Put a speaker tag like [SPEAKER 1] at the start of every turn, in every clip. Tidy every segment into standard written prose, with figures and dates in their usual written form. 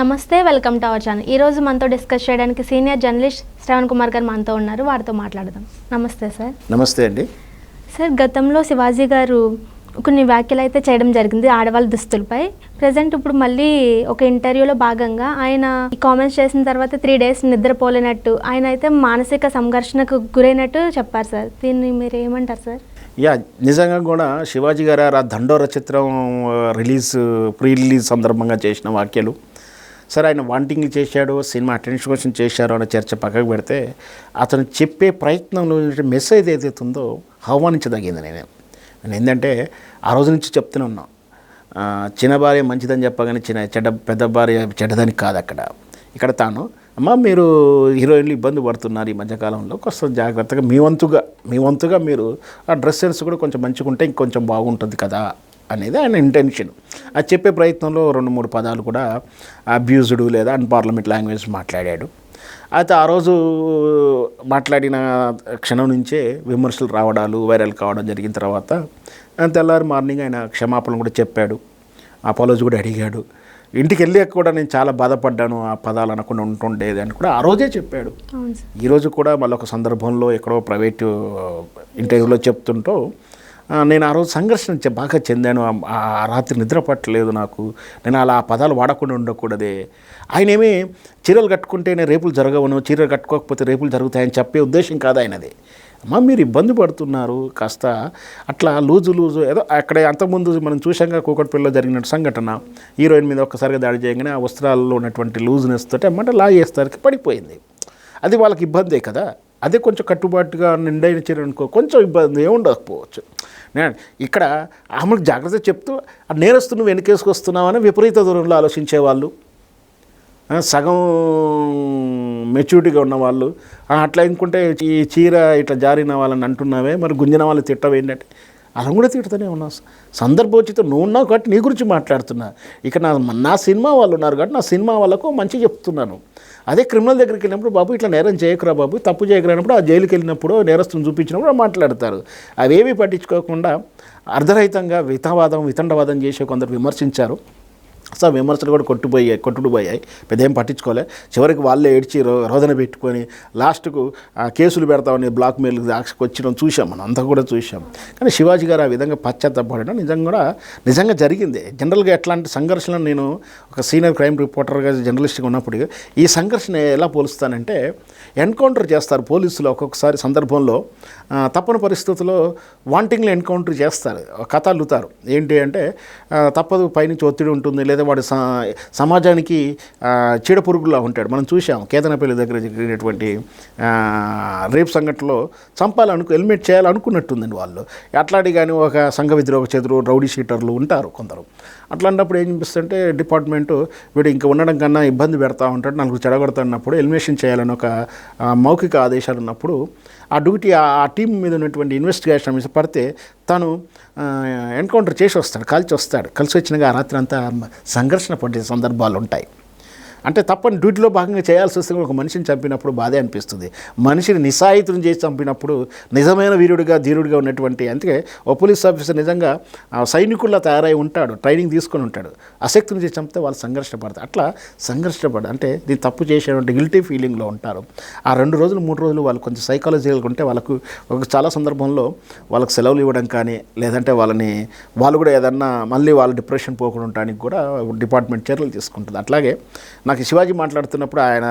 [SPEAKER 1] నమస్తే, welcome to our channel. ఈరోజు మనతో డిస్కస్ చేయడానికి సీనియర్ జర్నలిస్ట్ శ్రవణ్ కుమార్ గారు మనతో ఉన్నారు. వారితో మాట్లాడదాం. నమస్తే సార్.
[SPEAKER 2] నమస్తే అండి.
[SPEAKER 1] సార్, గతంలో శివాజీ గారు కొన్ని వ్యాఖ్యలు అయితే చేయడం జరిగింది ఆడవాళ్ళ దుస్తులపై. ప్రజెంట్ ఇప్పుడు మళ్ళీ ఒక ఇంటర్వ్యూలో భాగంగా ఆయన ఈ కామెంట్స్ చేసిన తర్వాత 3 days నిద్రపోలేనట్టు, ఆయన అయితే మానసిక సంఘర్షణకు గురైనట్టు చెప్పారు సార్. దీన్ని మీరు ఏమంటారు సార్?
[SPEAKER 2] నిజంగా కూడా శివాజీ గారు ఆ దండోర చిత్రం ప్రీ రిలీజ్ సందర్భంగా చేసిన వ్యాఖ్యలు సరే, ఆయన వాంటింగ్ చేశాడు, సినిమా అటెన్షన్ కోసం చేశారు అనే చర్చ పక్కకు పెడితే అతను చెప్పే ప్రయత్నంలో మెసేజ్ ఏదైతే ఉందో ఆహ్వానించదగింది. నేను ఏంటంటే ఆ రోజు నుంచి చెప్తూనే ఉన్నాం, చిన్న భార్య మంచిదని చెప్పగానే పెద్ద భార్య చెడ్డదని కాదు. ఇక్కడ తాను అమ్మ మీరు హీరోయిన్లు ఇబ్బంది పడుతున్నారు ఈ మధ్యకాలంలో, కొంచెం జాగ్రత్తగా మీ వంతుగా మీరు ఆ డ్రెస్ సెన్స్ కూడా కొంచెం మంచిగా ఉంటే ఇంకొంచెం బాగుంటుంది కదా అనేది ఆయన ఇంటెన్షన్. అది చెప్పే ప్రయత్నంలో 2-3 పదాలు కూడా అబ్యూజ్డ్ లేదా అన్పార్లమెంట్ లాంగ్వేజ్ మాట్లాడాడు. అయితే ఆ రోజు మాట్లాడిన క్షణం నుంచే విమర్శలు రావడాలు, వైరల్ కావడం జరిగిన తర్వాత తెల్లారి మార్నింగ్ ఆయన క్షమాపణలు కూడా చెప్పాడు, అపాలజీ కూడా అడిగాడు. ఇంటికి వెళ్ళాక కూడా నేను చాలా బాధపడ్డాను, ఆ పదాలు అనకుండా ఉంటుండేది అని కూడా ఆ రోజే చెప్పాడు. ఈరోజు కూడా మళ్ళీ ఒక సందర్భంలో ఎక్కడో ప్రైవేటు ఇంటర్వ్యూలో చెప్తుంటూ నేను ఆ రోజు సంఘర్షణ బాగా చెందాను, ఆ రాత్రి నిద్ర పట్టలేదు నాకు, నేను అలా ఆ పదాలు వాడకుండా ఉండకూడదే. ఆయన ఏమీ చీరలు కట్టుకుంటేనే రేపులు జరగవను, చీరలు కట్టుకోకపోతే రేపులు జరుగుతాయని చెప్పే ఉద్దేశం కాదు ఆయనది. అమ్మ మీరు ఇబ్బంది పడుతున్నారు, కాస్త అట్లా లూజు ఏదో అక్కడ అంతకుముందు మనం చూసాంగా కూకట్పల్లిలో జరిగిన సంఘటన, హీరోయిన్ మీద ఒక్కసారిగా దాడి చేయగానే ఆ వస్త్రాల్లో ఉన్నటువంటి లూజ్నెస్ తోటి అన్నమాట లాగేస్తారికి పడిపోయింది. అది వాళ్ళకి ఇబ్బందే కదా. అదే కొంచెం కట్టుబాటుగా నిండైన చీర అనుకో కొంచెం ఇబ్బంది ఉండకపోవచ్చు. నేను ఇక్కడ ఆమెకు జాగ్రత్త చెప్తూ నేరస్తు నువ్వు వెనకేసుకొస్తున్నావని విపరీత దూరంలో ఆలోచించేవాళ్ళు, సగం మెచ్యూరిటీగా ఉన్నవాళ్ళు అట్లా అనుకుంటే ఈ చీర ఇట్లా జారిన వాళ్ళని అంటున్నావే, మరి గుంజిన వాళ్ళు తిట్టవేంటంటే అలా కూడా తిడుతూనే ఉన్నావు. సందర్భోచితం నువ్వు ఉన్నావు కాబట్టి నీ గురించి మాట్లాడుతున్నా. ఇక నా సినిమా వాళ్ళు ఉన్నారు కాబట్టి నా సినిమా వాళ్ళకు మంచి చెప్తున్నాను. అదే క్రిమినల్ దగ్గరికి వెళ్ళినప్పుడు బాబు ఇట్లా నేరం చేయకురా బాబు, తప్పు చేయకురానప్పుడు ఆ జైలుకి వెళ్ళినప్పుడు నేరస్తుని చూపించినప్పుడు మాట్లాడతారు. అవేమీ పట్టించుకోకుండా అర్ధరహితంగా వితండవాదం చేసే కొందరు విమర్శించారు. సో విమర్శలు కూడా కొట్టుడు పోయాయి, పెద్ద ఏం పట్టించుకోలే. చివరికి వాళ్ళే ఏడ్చి రోదన పెట్టుకొని లాస్ట్కు కేసులు పెడతామని బ్లాక్ మెయిల్ వచ్చడం చూసాం, మనం అంతా కూడా చూసాం. కానీ శివాజీ గారు ఆ విధంగా పశ్చాత్తాపడడం నిజంగా జరిగింది. జనరల్గా ఎట్లాంటి సంఘర్షణలు నేను ఒక సీనియర్ క్రైమ్ రిపోర్టర్గా జర్నలిస్ట్గా ఉన్నప్పుడు ఈ సంఘర్షణ ఎలా పోలుస్తానంటే, ఎన్కౌంటర్ చేస్తారు పోలీసులు ఒక్కొక్కసారి సందర్భంలో, తప్పని పరిస్థితుల్లో వాంటింగ్లో ఎన్కౌంటర్ చేస్తారు, కథ అల్లుతారు. ఏంటి అంటే తప్పదు, పైనుంచి ఒత్తిడి ఉంటుంది, లేదా వాడు సమాజానికి చీడపురుగులా ఉంటాడు. మనం చూసాం కేతనపల్లి దగ్గర జరిగినటువంటి రేప్ సంఘటనలో ఎలిమినేట్ చేయాలనుకున్నట్టుందండి వాళ్ళు. అట్లాంటి కానీ ఒక సంఘ విద్రోహ చేతులు రౌడీ షీటర్లు ఉంటారు కొందరు. అట్లాంటప్పుడు ఏం చూపిస్తుంటే డిపార్ట్మెంటు వీడు ఇంకా ఉండడం కన్నా ఇబ్బంది పెడతా ఉంటాడు, నాకు చెడగొడుతున్నప్పుడు ఎలిమినేషన్ చేయాలని ఒక మౌఖిక ఆదేశాలు ఉన్నప్పుడు ఆ డ్యూటీ ఆ టీం మీద ఉన్నటువంటి ఇన్వెస్టిగేషన్ మీద పడితే తను ఎన్కౌంటర్ చేసి వస్తాడు, కలిసి వచ్చినాక ఆ రాత్రి అంతా సంఘర్షణ పడే సందర్భాలు ఉంటాయి. అంటే తప్పని డ్యూటీలో భాగంగా చేయాల్సి వస్తే ఒక మనిషిని చంపినప్పుడు బాధే అనిపిస్తుంది. మనిషిని నిస్సాయితుని చేసి చంపినప్పుడు నిజమైన వీరుడిగా ధీరుడిగా ఉన్నటువంటి, అందుకే ఓ పోలీస్ ఆఫీసర్ నిజంగా సైనికుల్లా తయారై ఉంటాడు, ట్రైనింగ్ తీసుకొని ఉంటాడు, అశక్తిని చేసి చంపితే వాళ్ళు సంఘర్షణపడతారు. అట్లా సంఘర్షణపడ అంటే దీన్ని తప్పు చేసేటువంటి గిల్టీ ఫీలింగ్లో ఉంటారు. ఆ 2 రోజులు 3 రోజులు వాళ్ళు కొంచెం సైకాలజికల్గా ఉంటే వాళ్ళకు చాలా సందర్భంలో వాళ్ళకు సెలవులు ఇవ్వడం కానీ, లేదంటే వాళ్ళు కూడా ఏదన్నా మళ్ళీ వాళ్ళ డిప్రెషన్ పోకుండా ఉండడానికి కూడా డిపార్ట్మెంట్ చర్యలు తీసుకుంటుంది. అట్లాగే నాకు శివాజీ మాట్లాడుతున్నప్పుడు ఆయన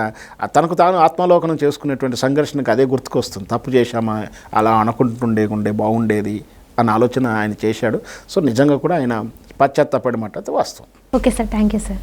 [SPEAKER 2] తనకు తాను ఆత్మాలోకనం చేసుకునేటువంటి సంఘర్షణకు అదే గుర్తుకొస్తుంది. తప్పు చేశామా, అలా అనుకుంటుండే బాగుండేది అన్న ఆలోచన ఆయన చేశాడు. సో నిజంగా కూడా ఆయన పశ్చాత్తాపడమంటే వాస్తవం.
[SPEAKER 1] Okay sir, thank you sir.